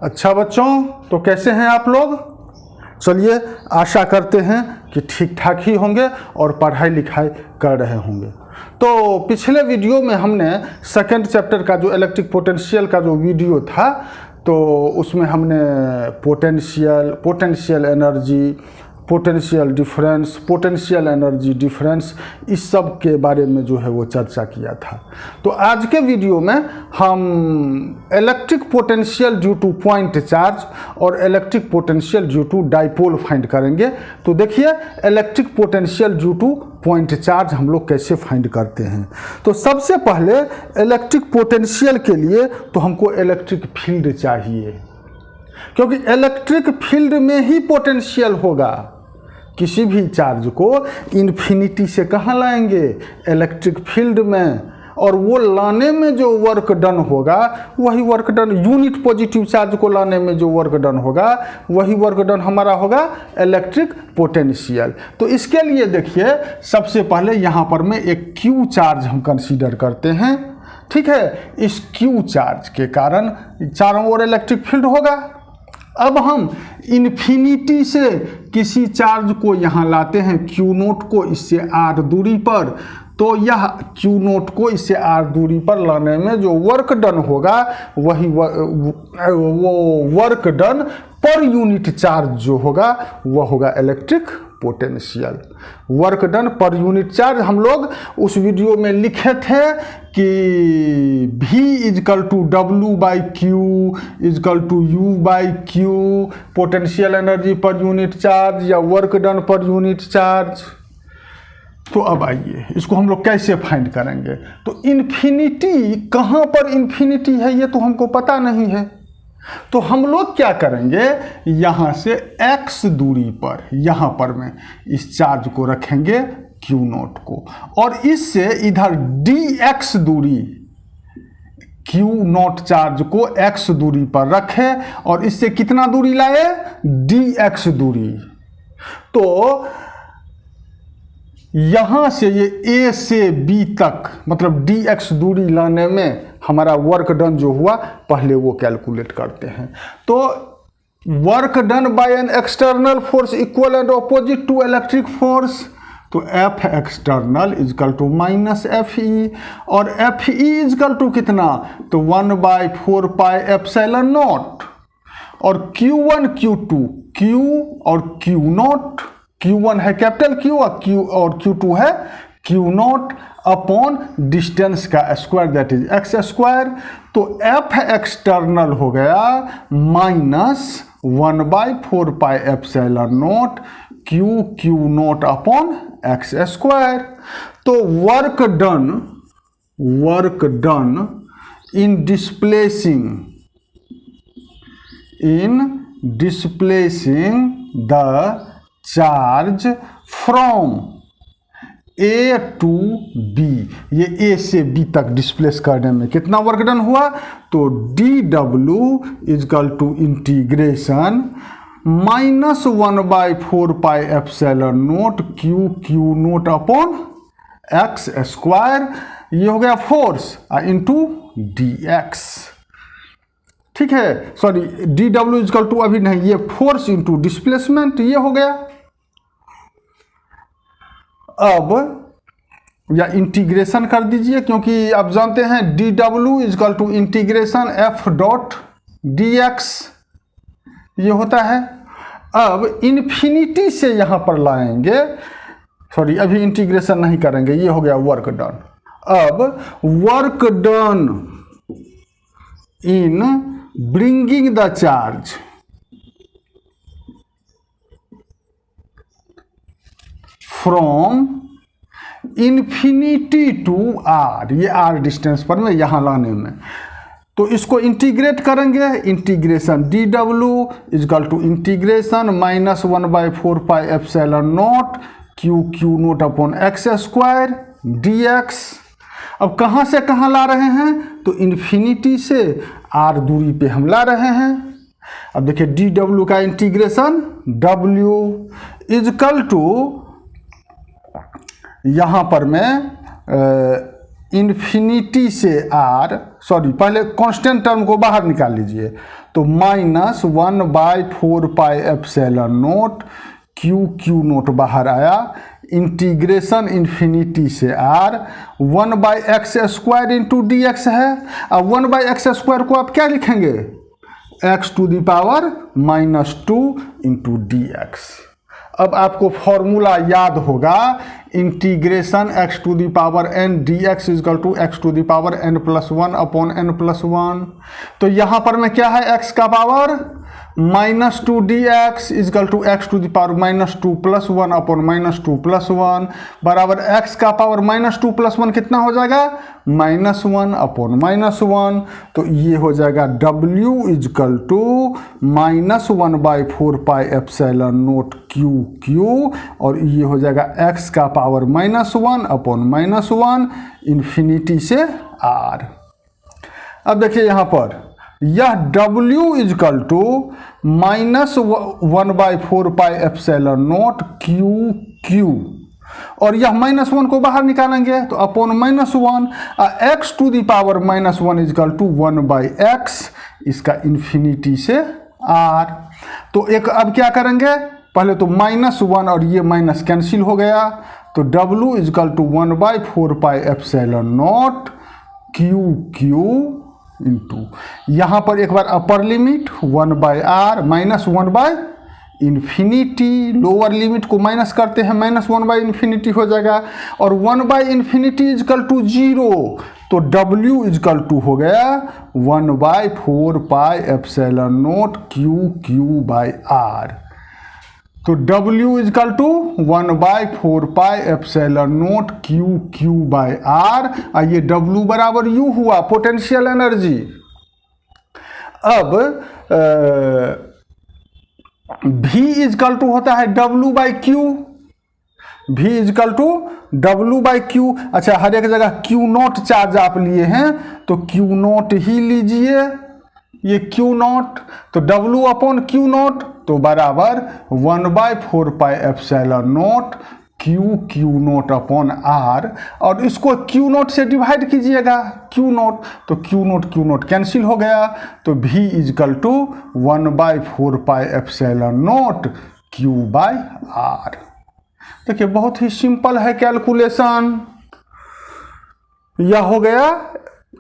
अच्छा बच्चों, तो कैसे हैं आप लोग? चलिए, आशा करते हैं कि ठीक ठाक ही होंगे और पढ़ाई लिखाई कर रहे होंगे। तो पिछले वीडियो में हमने सेकंड चैप्टर का जो इलेक्ट्रिक पोटेंशियल का जो वीडियो था, तो उसमें हमने potential energy, potential difference, potential energy difference, इस सब के बारे में जो है वो चर्चा किया था। तो आज के वीडियो में हम electric potential due to point charge और electric potential due to dipole find करेंगे। तो देखिए, electric potential due to point charge हम लोग कैसे फाइंड करते हैं। तो सबसे पहले इलेक्ट्रिक पोटेंशियल के लिए तो हमको इलेक्ट्रिक फील्ड चाहिए, क्योंकि इलेक्ट्रिक फील्ड में ही पोटेंशियल होगा। किसी भी चार्ज को इन्फिनिटी से कहाँ लाएंगे? इलेक्ट्रिक फील्ड में। और वो लाने में जो वर्क डन होगा वही work done, unit positive charge को लाने में जो वर्क डन होगा वही वर्क डन हमारा होगा इलेक्ट्रिक पोटेंशियल। तो इसके लिए देखिए, सबसे पहले यहाँ पर मैं एक क्यू चार्ज हम कंसीडर करते हैं। ठीक है, इस क्यू चार्ज के कारण चारों ओर इलेक्ट्रिक फील्ड होगा। अब हम इन्फिनिटी से किसी चार्ज को यहाँ लाते हैं, क्यू नोट को इससे आर दूरी पर। तो यह क्यू नोट को इससे आर दूरी पर लाने में जो वर्क डन होगा वही वो work done per unit charge जो होगा वह होगा electric potential. Work done per unit charge हम लोग उस वीडियो में लिखे थे कि V is equal to W by q equal to U by q, potential energy per unit charge या work done per unit charge. तो अब आइए, इसको हम लोग कैसे फाइंड करेंगे। तो इन्फिनिटी, कहाँ पर इन्फिनिटी है ये तो हमको पता नहीं है। तो हम लोग क्या करेंगे, यहाँ से x दूरी पर, यहाँ पर में इस चार्ज को रखेंगे Q नोट को, और इससे इधर dx दूरी, Q नोट चार्ज को x दूरी पर रखे और इससे कितना दूरी लाए? dx दूरी। तो यहाँ से ये A से B तक, मतलब dx दूरी लाने में हमारा वर्क डन जो हुआ पहले वो कैलकुलेट करते हैं। तो work done by an external force equal and opposite to electric force, तो F external equal to minus FE, और FE इजकल टू कितना? तो 1/4 पाई एप्सिलॉन नॉट, और Q1 Q2, Q और Q नॉट, Q1 है कैपिटल Q और Q2 है Q naught upon distance का square, that is x square. तो F एक्सटर्नल हो गया minus 1/4 pi epsilon naught Q naught upon x square. तो work done in displacing the charge from A to B, ये A से B तक displace करने में कितना वर्क डन हुआ? तो dW equal to integration minus 1/4 pi epsilon naught Q naught upon x square, ये हो गया फोर्स इंटू dx। ठीक है, सॉरी, dW इजकल टू अभी नहीं, ये फोर्स इंटू डिस्प्लेसमेंट, ये हो गया। अब या इंटीग्रेशन कर दीजिए, क्योंकि आप जानते हैं dW equal to integration F dot dx ये होता है। अब इन्फिनिटी से यहाँ पर लाएंगे, सॉरी अभी इंटीग्रेशन नहीं करेंगे, ये हो गया वर्क डन। अब work done in bringing the charge from infinity to R, ये R डिस्टेंस पर में यहाँ लाने में, तो इसको इंटीग्रेट करेंगे। Integration dW equal to integration minus 1/4 pi epsilon naught Q naught upon x square dx। अब कहाँ से कहाँ ला रहे हैं? तो इन्फिनिटी से R दूरी पे हम ला रहे हैं। अब देखिए, dW का इंटीग्रेशन W इजकल टू यहाँ पर मैं इन्फिनिटी से आर, सॉरी पहले कांस्टेंट टर्म को बाहर निकाल लीजिए, तो -1/4πε0 क्यू नोट बाहर आया, इंटीग्रेशन इन्फिनिटी से R 1/x² into d x है। अब 1/x² को आप क्या लिखेंगे, x⁻² इंटू डी एक्स। अब आपको फॉर्मूला याद होगा, integration x⁻n dx is equal to x⁻n+1/n+1। तो यहाँ पर में क्या है, x का power -2 dx is equal to x⁻² +1/-2+1 बराबर x का पावर -2 + 1 कितना हो जाएगा, -1/-1। तो ये हो जाएगा w इजकल टू -1/4πε0 क्यू, और ये हो जाएगा x का पावर -1/-1 इन्फिनिटी से r। अब देखिए यहाँ पर यह w इजकल टू -1/4πε0 क्यू, और यह -1 को बाहर निकालेंगे तो upon -1, x⁻1 is equal to 1/x, इसका इन्फिनिटी से r। तो एक अब क्या करेंगे, पहले तो -1 और ये माइनस कैंसिल हो गया, तो w equal to 1/4πε0 q into, यहाँ पर एक बार upper limit 1/r -1/∞, lower limit को माइनस करते हैं -1/∞ हो जाएगा, और 1/∞ इजकल टू 0, तो w इजकल टू हो गया 1/4πε0 क्यू/r। तो w इजकल टू 1/4πε0 क्यू/r, ये w बराबर u हुआ पोटेंशियल एनर्जी। अब v इजकल टू होता है w/q, v is equal to w/q। अच्छा, हर एक जगह Q0 चार्ज आप लिए हैं तो Q0 ही लीजिए, ये Q0, तो w/Q0 तो बराबर 1/4πε0 Q0/r, और इसको Q0 से डिवाइड कीजिएगा, Q0, तो Q0 कैंसिल हो गया, तो v इजकल टू 1/4πε0 Q/r। देखिए बहुत ही सिंपल है कैलकुलेशन। यह हो गया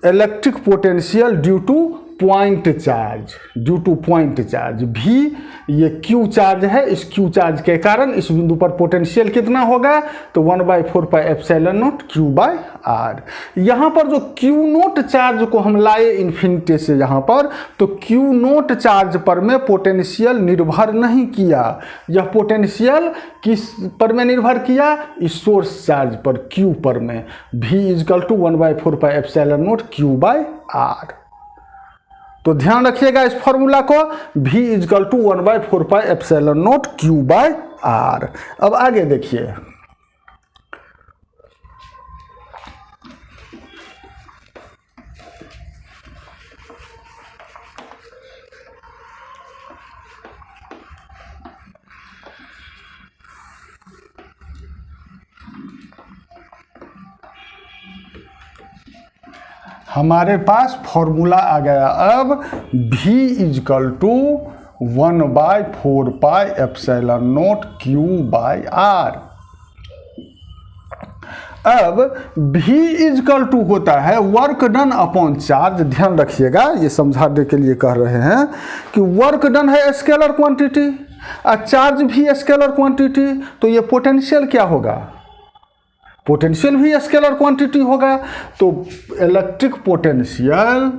electric potential due to point charge. भी ये क्यू चार्ज है, इस क्यू चार्ज के कारण इस बिंदु पर पोटेंशियल कितना होगा, तो 1/4πε0 Q/r। यहाँ पर जो Q0 चार्ज को हम लाए इन्फिनिटी से यहाँ पर, तो Q0 चार्ज पर में पोटेंशियल निर्भर नहीं किया। यह पोटेंशियल किस पर में निर्भर किया, इस सोर्स चार्ज पर, Q पर में। V is equal to 1/4πε0 Q/r। तो ध्यान रखिएगा इस फॉर्मूला को, v इजकल टू 1/4πε0 Q/r। अब आगे देखिए, हमारे पास फॉर्मूला आ गया। अब v इजकल टू 1/4πε0 Q/r। अब v इजकल टू होता है वर्क डन अपॉन चार्ज। ध्यान रखिएगा, ये समझाने के लिए कह रहे हैं कि वर्क डन है स्केलर क्वांटिटी और चार्ज भी स्केलर क्वांटिटी, तो ये पोटेंशियल क्या होगा, पोटेंशियल भी स्केलर क्वांटिटी होगा। तो electric potential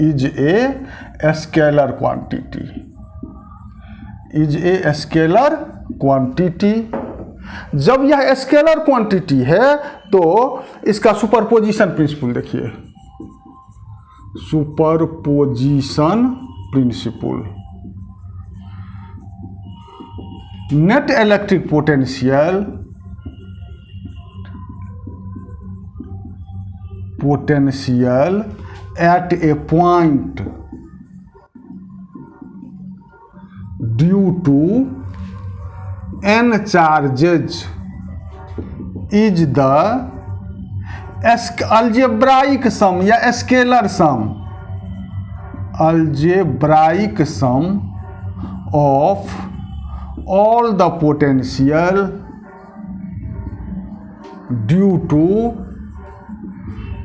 is a scalar quantity. जब यह स्केलर क्वांटिटी है तो इसका सुपरपोजिशन प्रिंसिपल देखिए, superposition principle, net electric potential at a point due to n charges is the algebraic sum या scalar sum, algebraic sum of all the potential due to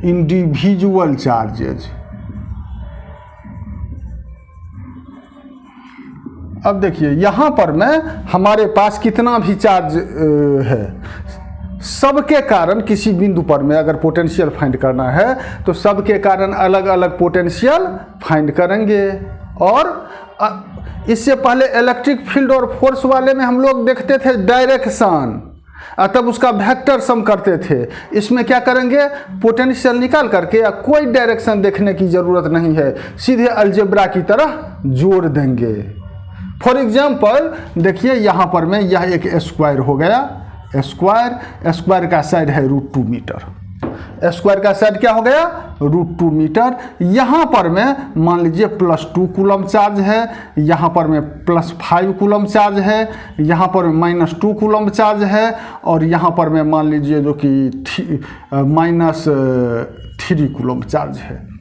individual charges। अब देखिए यहाँ पर में हमारे पास कितना भी चार्ज है, सबके कारण किसी बिंदु पर में अगर पोटेंशियल फाइंड करना है तो सबके कारण अलग अलग पोटेंशियल फाइंड करेंगे। और इससे पहले इलेक्ट्रिक फील्ड और फोर्स वाले में हम लोग देखते थे डायरेक्शन, तब उसका वेक्टर सम करते थे। इसमें क्या करेंगे, पोटेंशियल निकाल करके या कोई डायरेक्शन देखने की ज़रूरत नहीं है, सीधे अलजेब्रा की तरह जोड़ देंगे। फॉर एग्जाम्पल देखिए यहाँ पर में यह एक स्क्वायर हो गया, स्क्वायर का साइड है √2 मीटर, स्क्वायर का साइड क्या हो गया √2 मीटर। यहाँ पर में मान लीजिए +2 कूलम चार्ज है, यहाँ पर में +5 कूलम चार्ज है, यहाँ पर में -2 कूलम चार्ज है, और यहाँ पर में मान लीजिए जो कि -3 कूलम चार्ज है।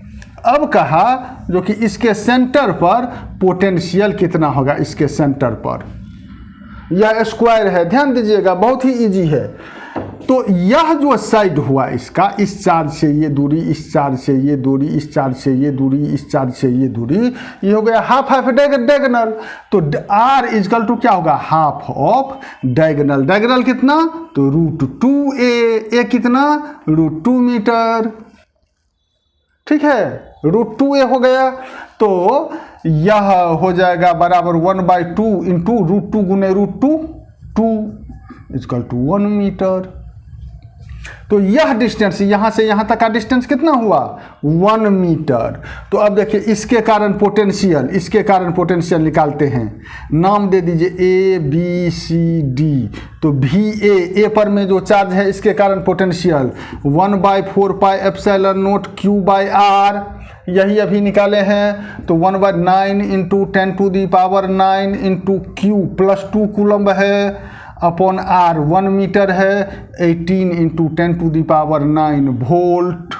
अब कहा जो कि इसके सेंटर पर पोटेंशियल कितना होगा, इसके सेंटर पर यह स्क्वायर है, ध्यान दीजिएगा बहुत ही इजी है। तो यह जो साइड हुआ इसका, इस चार्ज से ये दूरी, इस चार्ज से ये दूरी, इस चार्ज से ये दूरी, इस चार्ज से ये दूरी, ये हो गया हाफ डायगोनल। तो R इजकल टू क्या होगा, हाफ ऑफ डायगोनल। डायगोनल कितना, तो √2a, कितना √2 मीटर, ठीक है, √2a हो गया। तो यह हो जाएगा बराबर 1/2 इंटू √2 गुने √2, 2 इजकल टू 1 मीटर। तो यह डिस्टेंस यहाँ से यहाँ तक का डिस्टेंस कितना हुआ, 1 मीटर। तो अब देखिए इसके कारण पोटेंशियल निकालते हैं। नाम दे दीजिए A B C D। तो VA पर में जो चार्ज है इसके कारण पोटेंशियल 1/4πε0 Q/R, यही अभी निकाले हैं। तो 1/9 इंटू 10⁹ इंटू Q +2 कूलम है अपॉन R 1 मीटर है, 18 इंटू 10⁹ वोल्ट।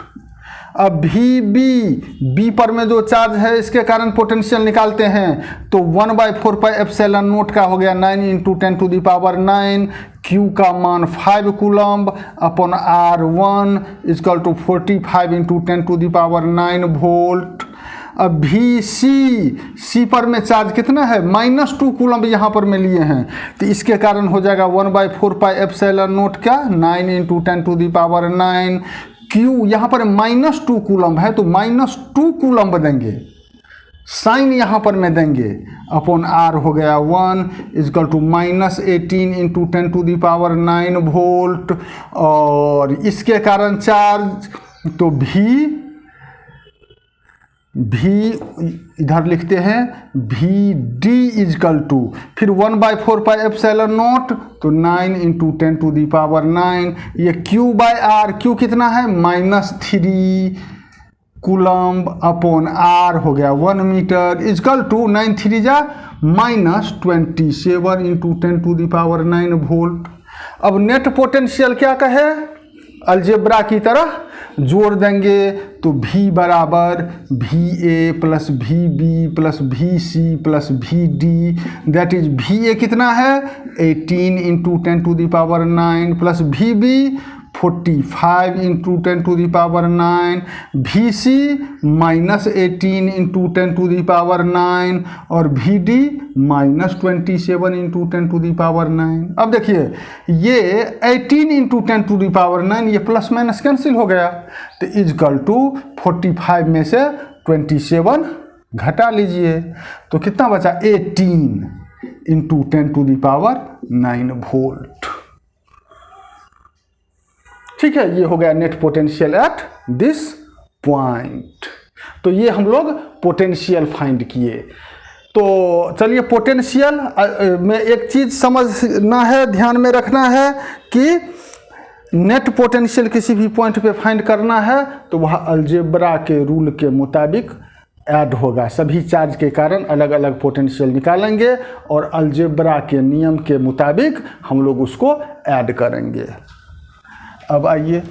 अब B पर में जो चार्ज है इसके कारण पोटेंशियल निकालते हैं। तो 1/4πε0 का हो गया 9 इंटू 10⁹, Q का मान 5 coulomb upon R1 equal to 45 into 10⁹ volt. अब C पर में चार्ज कितना है, -2 कूलम यहाँ पर में लिए हैं, तो इसके कारण हो जाएगा 1/4πε0 क्या, 9 इंटू 10⁹। Q यहाँ पर -2 कूलम है तो -2 कूलम देंगे, साइन यहाँ पर में देंगे, अपॉन R हो गया 1 इजकल टू -18 इंटू 10⁹ वोल्ट। और इसके कारण चार्ज, तो V इधर लिखते हैं VD इजकल टू फिर 1/4πε0 तो 9 इंटू 10⁹। ये Q/R, Q कितना है -3 कूलम अपॉन R हो गया 1 मीटर इजकल टू 9 3 जा -27 इंटू 10⁹ वोल्ट। अब नेट पोटेंशियल क्या कहे, अलजेब्रा की तरह जोड़ देंगे। तो V बराबर VA plus VB plus VC plus VD, that is VA कितना है 18 into 10⁹ plus VB 45 into 10⁹, VC -18 into 10⁹ और VD -27 इंटू 10⁹। अब देखिए ये 18 इंटू 10⁹, ये प्लस माइनस कैंसिल हो गया, तो इजकल टू 45 में से 27 घटा लीजिए, तो कितना बचा 18 इंटू 10⁹ वोल्ट। ठीक है, ये हो गया net potential at this point. तो ये हम लोग पोटेंशियल फाइंड किए। तो चलिए पोटेंशियल में एक चीज़ समझना है, ध्यान में रखना है कि नेट पोटेंशियल किसी भी पॉइंट पे फाइंड करना है तो वह अलजेब्रा के रूल के मुताबिक ऐड होगा। सभी चार्ज के कारण अलग अलग पोटेंशियल निकालेंगे और अलजेब्रा के नियम के मुताबिक हम लोग उसको ऐड करेंगे। अब आइए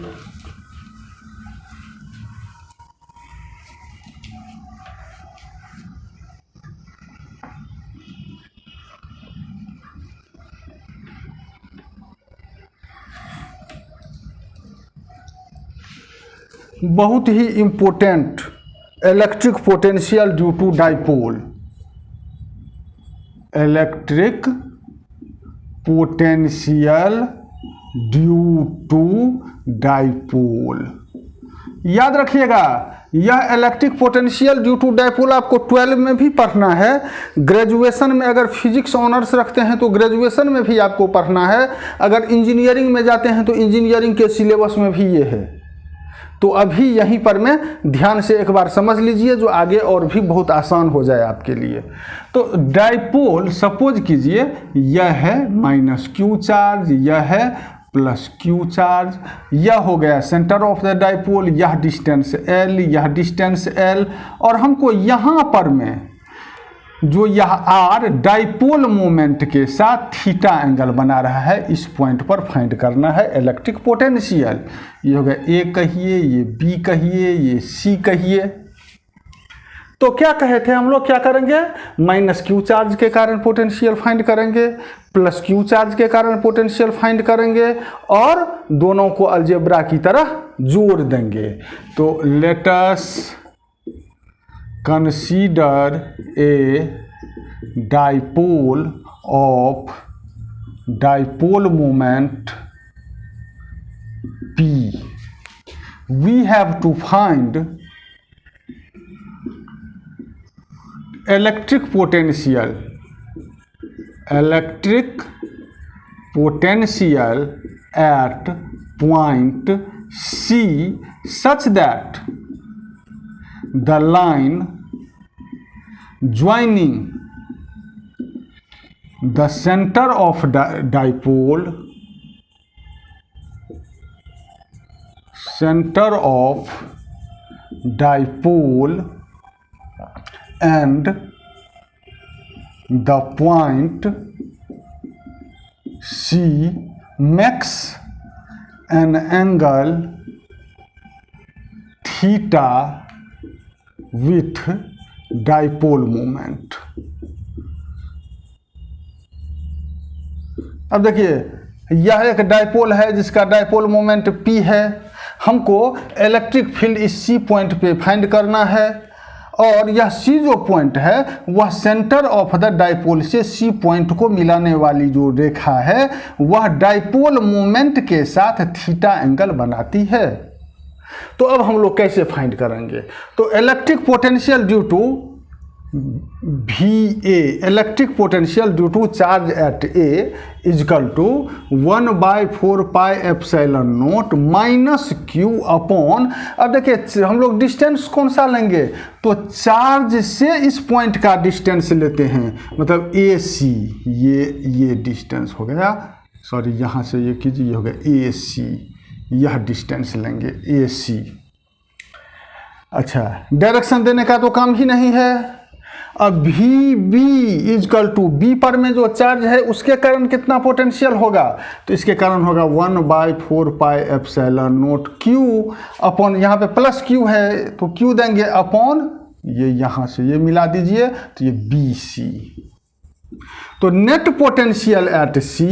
बहुत ही important electric potential due to dipole. Electric potential due to dipole, याद रखिएगा यह electric potential due to dipole आपको 12 में भी पढ़ना है। ग्रेजुएशन में अगर फिजिक्स ऑनर्स रखते हैं तो ग्रेजुएशन में भी आपको पढ़ना है। अगर इंजीनियरिंग में जाते हैं तो इंजीनियरिंग के सिलेबस में भी ये है। तो अभी यहीं पर मैं ध्यान से एक बार समझ लीजिए जो आगे और भी बहुत आसान हो जाए आपके लिए। तो डाइपोल सपोज कीजिए यह है माइनस क्यू चार्ज, यह है प्लस क्यू चार्ज, यह हो गया सेंटर ऑफ द डाइपोल, यह डिस्टेंस एल, यह डिस्टेंस एल, और हमको यहाँ पर में जो यह आर डाइपोल मोमेंट के साथ थीटा एंगल बना रहा है, इस पॉइंट पर फाइंड करना है इलेक्ट्रिक पोटेंशियल। ये हो गया ए कहिए, ये बी कहिए, ये सी कहिए। तो क्या कहे थे हम लोग, क्या करेंगे, माइनस क्यू चार्ज के कारण पोटेंशियल फाइंड करेंगे, प्लस क्यू चार्ज के कारण पोटेंशियल फाइंड करेंगे और दोनों को अलजेब्रा की तरह जोड़ देंगे। तो let us consider a dipole of dipole moment P. We have to find electric potential at point C such that the line joining the center of dipole and the point C makes an angle theta with dipole moment। अब देखिए यह एक dipole है जिसका dipole moment P है। हमको electric field इस C point पे फाइंड करना है और यह C जो पॉइंट है वह सेंटर ऑफ द डाइपोल से C पॉइंट को मिलाने वाली जो रेखा है वह डाइपोल मोमेंट के साथ थीटा एंगल बनाती है। तो अब हम लोग कैसे फाइंड करेंगे, तो electric potential due to VA, electric potential due to charge at A equal to 1/4 pi epsilon naught minus Q upon, अब देखिए हम लोग डिस्टेंस कौन सा लेंगे, तो चार्ज से इस पॉइंट का डिस्टेंस लेते हैं, मतलब AC, ये डिस्टेंस हो गया, सॉरी यहाँ से ये कीजिए, ये हो गया AC, यह डिस्टेंस लेंगे AC। अच्छा, डायरेक्शन देने का तो काम ही नहीं है। अब VB इजकल टू B पर में जो चार्ज है उसके कारण कितना पोटेंशियल होगा, तो इसके कारण होगा 1/4 pi epsilon naught Q upon, यहाँ पे प्लस Q है तो Q देंगे अपॉन, ये यहाँ से ये मिला दीजिए तो ये BC। तो net potential at C,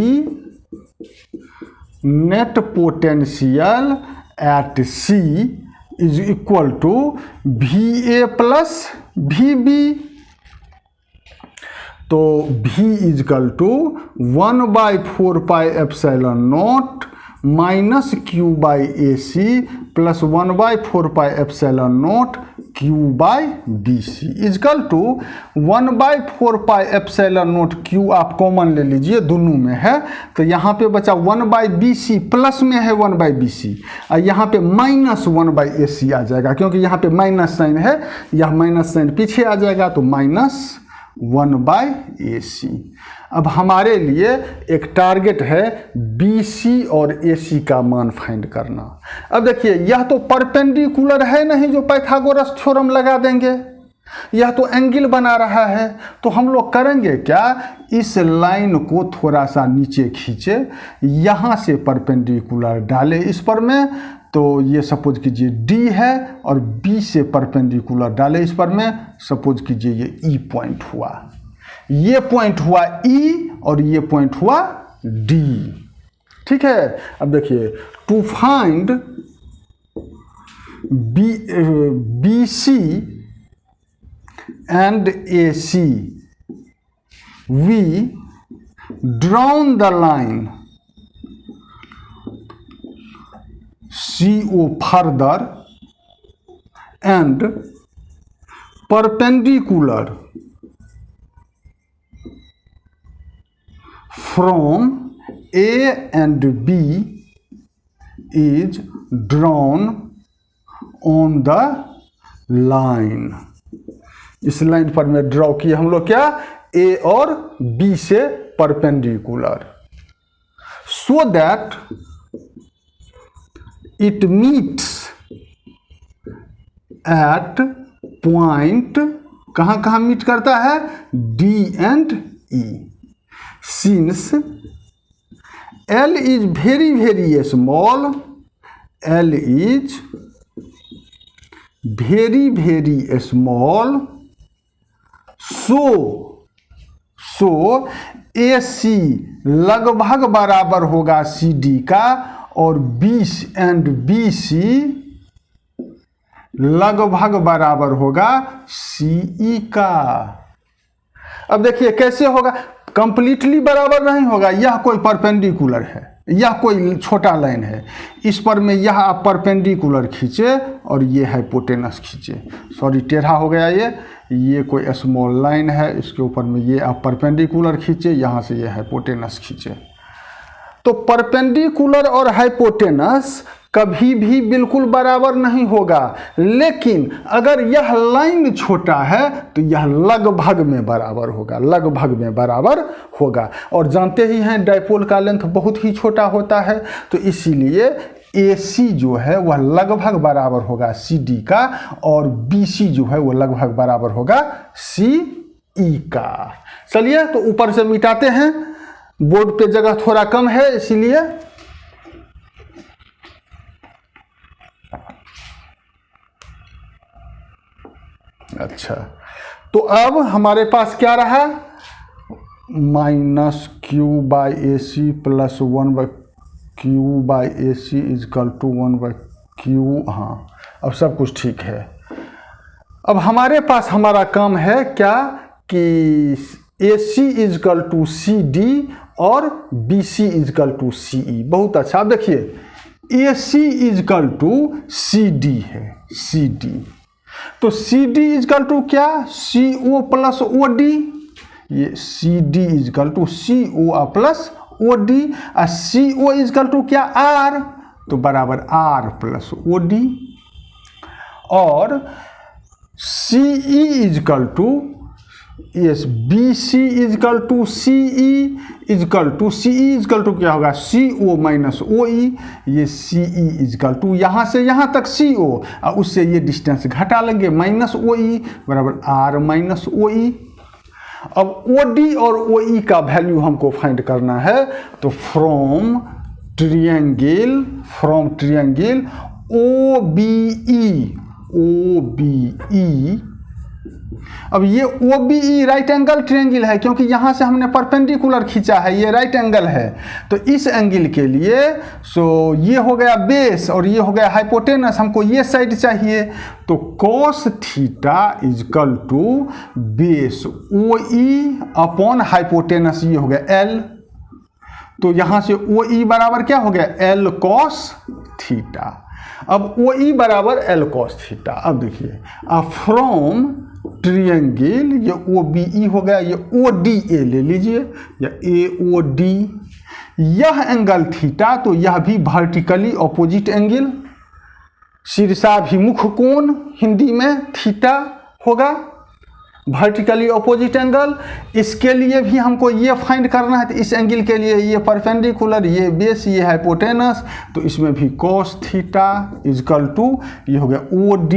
net potential at C is equal to VA plus VB। तो V is equal to 1/4 pi epsilon naught minus Q by AC plus 1/4 pi epsilon naught Q by BC is equal to 1/4 pi epsilon naught Q आप common ले लीजिए, दोनों में है, तो यहाँ पे बचा 1/BC, प्लस में है 1/BC और यहाँ पे माइनस 1/AC आ जाएगा, क्योंकि यहाँ पे माइनस साइन है, यह माइनस साइन पीछे आ जाएगा तो माइनस 1/AC। अब हमारे लिए एक टारगेट है BC और AC का मान फाइंड करना। अब देखिए यह तो परपेंडिकुलर है नहीं जो पाइथागोरस थ्योरम लगा देंगे, यह तो एंगल बना रहा है। तो हम लोग करेंगे क्या, इस लाइन को थोड़ा सा नीचे खींचे, यहाँ से परपेंडिकुलर डाले इस पर में, तो ये सपोज कीजिए डी है और बी से परपेंडिकुलर डाले इस पर में, सपोज कीजिए ये ई पॉइंट हुआ, ये पॉइंट हुआ ई और ये पॉइंट हुआ डी। ठीक है। अब देखिए, to find B C and A C we drawn the line CO further and perpendicular from A and B is drawn on the line। इस लाइन पर में ड्रॉ किए हम लोग क्या, A और B से perpendicular, so that it meets at point, कहाँ मीट करता है, D and E। Since L is very very small, L is very very small, so AC लगभग बराबर होगा CD का, और 20 एंड BC लगभग बराबर होगा CE का। अब देखिए कैसे होगा, कंप्लीटली बराबर नहीं होगा, यह कोई परपेंडिकुलर है, यह कोई छोटा लाइन है, इस पर में यह आप परपेंडिकुलर खींचे और ये हाइपोटेनस खींचे, सॉरी टेढ़ा हो गया ये कोई स्मॉल लाइन है, इसके ऊपर में ये आप परपेंडिकुलर खींचे, यहाँ से ये हाइपोटेनस खींचे। तो परपेंडिकुलर और हाइपोटेनस कभी भी बिल्कुल बराबर नहीं होगा, लेकिन अगर यह लाइन छोटा है तो यह लगभग में बराबर होगा, लगभग में बराबर होगा। और जानते ही हैं डायपोल का लेंथ बहुत ही छोटा होता है, तो इसीलिए AC जो है वह लगभग बराबर होगा CD का, और BC जो है वह लगभग बराबर होगा CE का। चलिए तो ऊपर से मिटाते हैं, बोर्ड पे जगह थोड़ा कम है इसीलिए। अच्छा, तो अब हमारे पास क्या रहा, -Q/AC plus 1/Q/AC is equal to 1/Q। हाँ, अब सब कुछ ठीक है। अब हमारे पास हमारा काम है क्या कि AC इजकल टू CD और BC इजकल टू CE। बहुत अच्छा। अब देखिए AC इजकल टू CD है, CD, तो CD इजकल टू क्या, CO प्लस OD, ये CD is equal to CO plus OD, और CO इजकल टू क्या, R, तो बराबर R प्लस OD, और CE is equal to yes BC is equal to CE is equal to क्या होगा, CO माइनस OE, ये CE इजकल टू यहाँ से यहाँ तक CO, और उससे ये डिस्टेंस घटा लेंगे, माइनस OE बराबर R माइनस OE। अब OD और OE का वैल्यू हमको फाइंड करना है, तो फ्रॉम ट्रिएंगल OBE, अब ये OBE राइट एंगल ट्रायंगल है, क्योंकि यहाँ से हमने परपेंडिकुलर खींचा है, ये राइट एंगल है, तो इस एंगल के लिए ये हो गया बेस और ये हो गया हाइपोटेनस, हमको ये साइड चाहिए, तो cos theta is equal to base OE upon hypotenuse, ये हो गया L, तो यहाँ से OE बराबर क्या हो गया, L cos थीटा। अब OE बराबर L cos थीटा। अब देखिए, फ्रॉम ट्रिएंगल, ये OBE हो गया, ये ODA ले लीजिए, या AOD, यह एंगल थीटा, तो यह भी वर्टिकली ऑपोजिट एंगल, शीर्षाभिमुख कोण हिंदी में थीटा होगा, वर्टिकली ऑपोजिट एंगल। इसके लिए भी हमको ये फाइंड करना है, तो इस एंगल के लिए ये परपेंडिकुलर, ये बेस, ये हाइपोटेनस, तो इसमें भी cos थीटा इजकल टू ये हो गया OD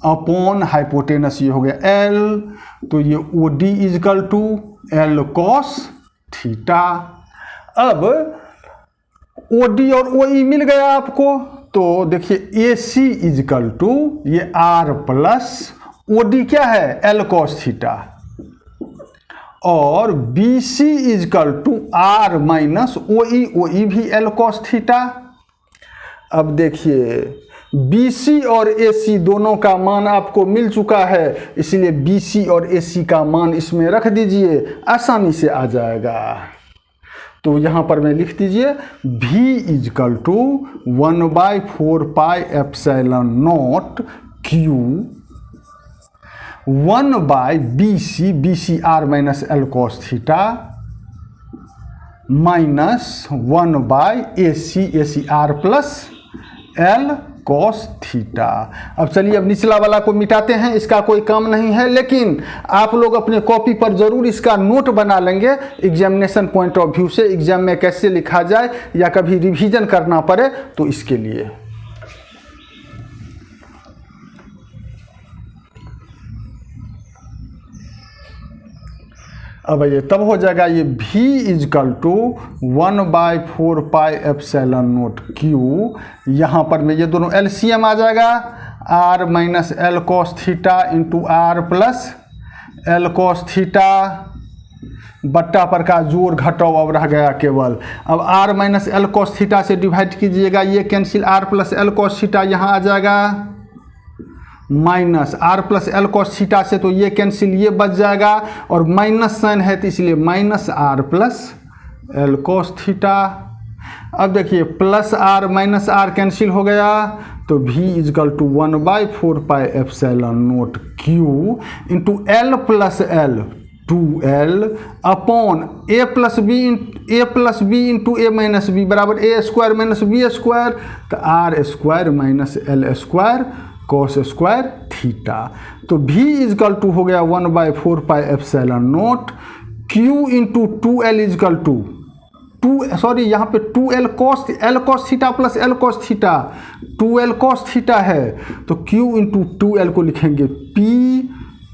अपॉन हाइपोटेनस ये हो गया एल, तो ये O D is equal to L cos theta. अब ओ डी और ओ ई मिल गया आपको, तो देखिए ए सी इजकल टू ये आर प्लस ओ डी क्या है एल कॉस थीटा, और B C equal to r minus O E भी एल कॉस थीटा। अब देखिए बी सी और ए सी दोनों का मान आपको मिल चुका है, इसलिए बी सी और ए सी का मान इसमें रख दीजिए, आसानी से आ जाएगा। तो यहाँ पर मैं लिख दीजिए v is equal to 1/4 pi epsilon naught q 1/BC, BC R minus L cos theta minus 1/AC, AC R plus L cos theta. अब चलिए अब निचला वाला को मिटाते हैं, इसका कोई काम नहीं है, लेकिन आप लोग अपने कॉपी पर जरूर इसका नोट बना लेंगे एग्जामिनेशन पॉइंट ऑफ व्यू से, एग्जाम में कैसे लिखा जाए या कभी रिवीजन करना पड़े तो इसके लिए। अब ये तब हो जाएगा ये v is equal to 1/4 pi epsilon naught q, यहाँ पर में ये दोनों एलसीएम आ जाएगा, r minus L cos theta into R plus L cos theta, बट्टा पर का जोड़ घटाव अब रह गया केवल। अब r minus L cos theta से डिवाइड कीजिएगा, ये cancel, r plus L cos theta यहाँ आ जाएगा, minus R plus L cos theta से तो ये कैंसिल, ये बच जाएगा, और माइनस साइन है तो इसलिए minus R plus L cos theta. अब देखिए plus R minus R cancel हो गया, तो v is equal to 1/4 pi epsilon naught q into L plus L 2l upon a plus B into A minus B बराबर A square minus B square, तो R square minus L square cos square theta. तो v is equal to हो गया 1/4 pi epsilon naught q into 2l is equal to यहाँ पे 2l cos L cos theta plus L cos theta, 2l cos theta है तो q into 2l को लिखेंगे p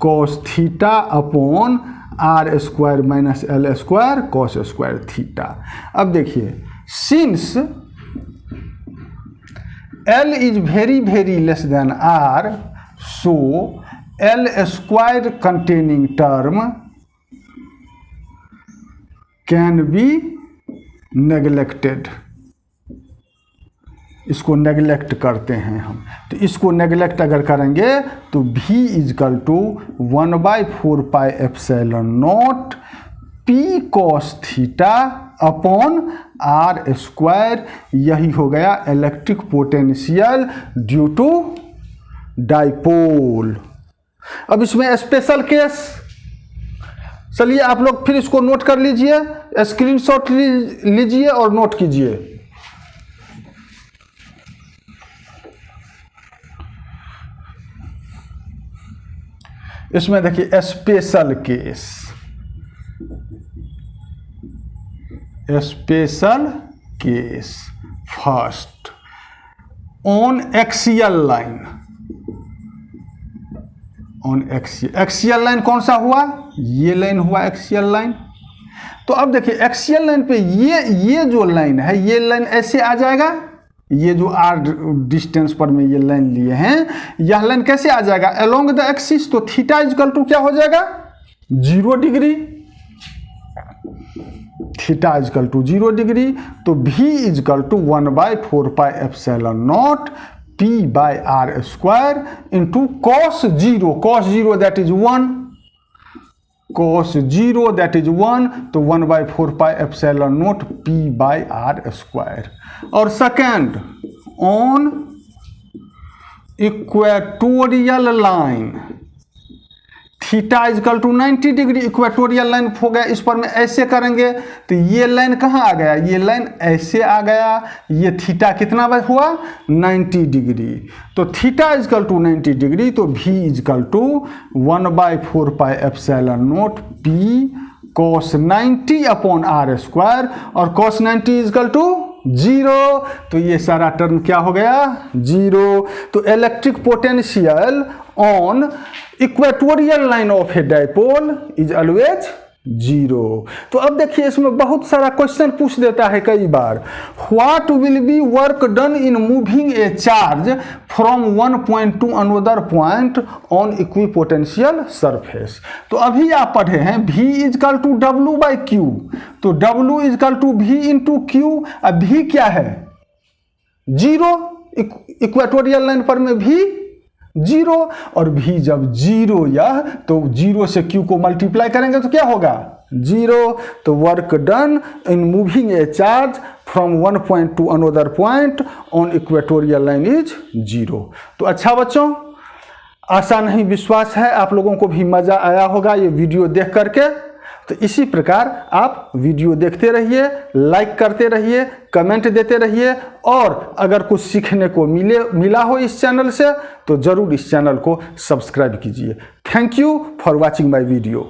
cos theta upon R square minus L square cos square theta. अब देखिए since L is very less than R, so L square containing term can be neglected। इसको neglect करते हैं हम, तो इसको नेगलेक्ट अगर करेंगे तो v is equal to 1/4 pi epsilon naught p cos theta upon R square, यही हो गया electric potential due to dipole. अब इसमें स्पेशल केस, चलिए आप लोग फिर इसको नोट कर लीजिए, स्क्रीनशॉट लीजिए और नोट कीजिए। इसमें देखिए special case, special case first on axial line, on axial line कौन सा हुआ, ये लाइन हुआ एक्सियल लाइन। तो अब देखिए एक्सियल लाइन पे ये जो लाइन है, ये लाइन ऐसे आ जाएगा, ये जो आर डिस्टेंस पर में ये लाइन लिए हैं, यह लाइन कैसे आ जाएगा अलोंग द एक्सिस, तो थीटा इजकल टू क्या हो जाएगा 0 degree, theta is equal to 0 degree, तो v is equal to 1/4 pi epsilon naught p by r square into cos 0 that is 1, cos 0 that is 1, तो 1/4 pi epsilon naught p by r square. और second on equatorial line, theta is equal to 90 degree, equatorial line हो गया, इस पर में ऐसे करेंगे तो ये लाइन कहाँ आ गया, ये लाइन ऐसे आ गया, ये थीटा कितना हुआ 90 डिग्री, तो थीटा इजकल टू 90 डिग्री, तो v is equal to 1/4 pi epsilon naught p cos 90 upon R square, और cos 90 इजकल टू जीरो, तो ये सारा टर्म क्या हो गया, जीरो। तो electric potential on equatorial line of a dipole is always zero. तो अब देखिए इसमें बहुत सारा क्वेश्चन पूछ देता है कई बार, what will be work done in moving a charge from one point to another point on equipotential surface. तो अभी आप पढ़े हैं V is equal to W by q, तो W equal to V into q. अब V क्या है, zero, equatorial line पर में V जीरो, और भी जब जीरो यह, तो जीरो से क्यू को मल्टीप्लाई करेंगे तो क्या होगा, जीरो। तो work done in moving a charge from one point to another point on equatorial line is zero. तो अच्छा बच्चों, आशा नहीं विश्वास है आप लोगों को भी मज़ा आया होगा ये वीडियो देख करके। तो इसी प्रकार आप वीडियो देखते रहिए, लाइक करते रहिए, कमेंट देते रहिए, और अगर कुछ सीखने को मिला हो इस चैनल से तो ज़रूर इस चैनल को सब्सक्राइब कीजिए। Thank you for watching my video.